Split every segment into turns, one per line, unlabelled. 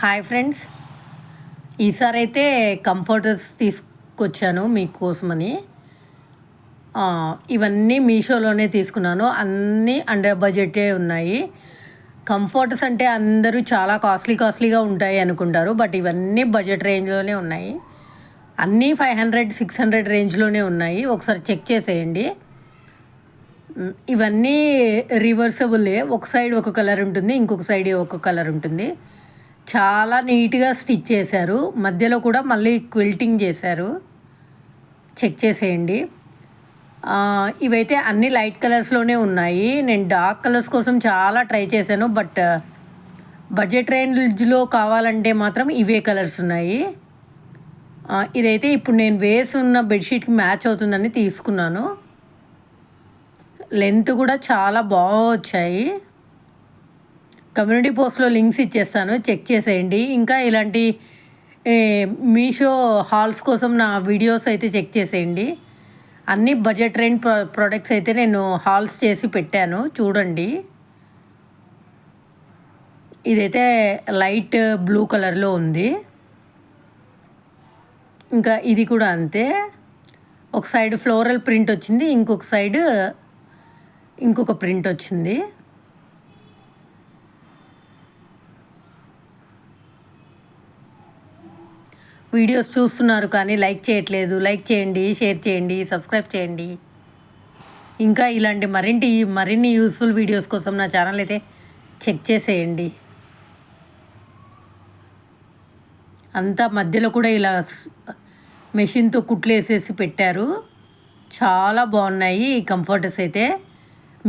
Hi friends, ఈసారి అయితే comforters తీసుకొచ్చాను మీకోసమని. ఇవన్నీ మీషోలోనే తీసుకున్నాను. అన్నీ అండర్ బడ్జెటే ఉన్నాయి. కంఫర్టర్స్ అంటే అందరూ చాలా కాస్ట్లీగా ఉంటాయి అనుకుంటారు. బట్ ఇవన్నీ బడ్జెట్ రేంజ్లోనే ఉన్నాయి. అన్నీ 500-600 రేంజ్లోనే ఉన్నాయి. ఒకసారి చెక్ చేసేయండి. ఇవన్నీ రివర్సబులే. ఒక సైడ్ ఒక కలర్ ఉంటుంది, ఇంకొక సైడ్ ఒక కలర్ ఉంటుంది. చాలా నీట్గా స్టిచ్ చేశారు. మధ్యలో కూడా మళ్ళీ క్విల్టింగ్ చేశారు. చెక్ చేసేయండి. ఇవైతే అన్ని లైట్ కలర్స్లోనే ఉన్నాయి. నేను డార్క్ కలర్స్ కోసం చాలా ట్రై చేశాను. బట్ బడ్జెట్ రేంజ్లో కావాలంటే మాత్రం ఇవే కలర్స్ ఉన్నాయి. ఇదైతే ఇప్పుడు నేను వేసున్న బెడ్షీట్కి మ్యాచ్ అవుతుందని తీసుకున్నాను. లెంత్ కూడా చాలా బాగా వచ్చాయి. కమ్యూనిటీ పోస్ట్లో లింక్స్ ఇచ్చేస్తాను, చెక్ చేసేయండి. ఇంకా ఇలాంటి మీషో హాల్స్ కోసం నా వీడియోస్ అయితే చెక్ చేసేయండి. అన్ని బడ్జెట్ రేంజ్ ప్రొడక్ట్స్ అయితే నేను హాల్స్ చేసి పెట్టాను, చూడండి. ఇదైతే లైట్ బ్లూ కలర్లో ఉంది. ఇంకా ఇది కూడా అంతే. ఒక సైడ్ ఫ్లోరల్ ప్రింట్ వచ్చింది, ఇంకొక సైడ్ ఇంకొక ప్రింట్ వచ్చింది. వీడియోస్ చూస్తున్నారు కానీ లైక్ చేయట్లేదు. లైక్ చేయండి, షేర్ చేయండి, సబ్స్క్రైబ్ చేయండి. ఇంకా ఇలాంటి మరిన్ని యూస్ఫుల్ వీడియోస్ కోసం నా ఛానల్ అయితే చెక్ చేసేయండి. అంతా మధ్యలో కూడా ఇలా మెషిన్తో కుట్లు వేసేసి పెట్టారు. చాలా బాగున్నాయి ఈ కంఫర్టర్స్ అయితే.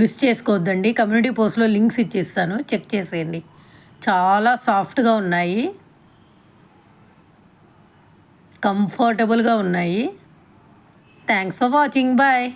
మిస్ చేసుకోవద్దండి. కమ్యూనిటీ పోస్ట్లో లింక్స్ ఇచ్చేస్తాను, చెక్ చేసేయండి. చాలా సాఫ్ట్గా ఉన్నాయి, కంఫర్టబుల్గా ఉన్నాయి. Thanks for watching. బాయ్.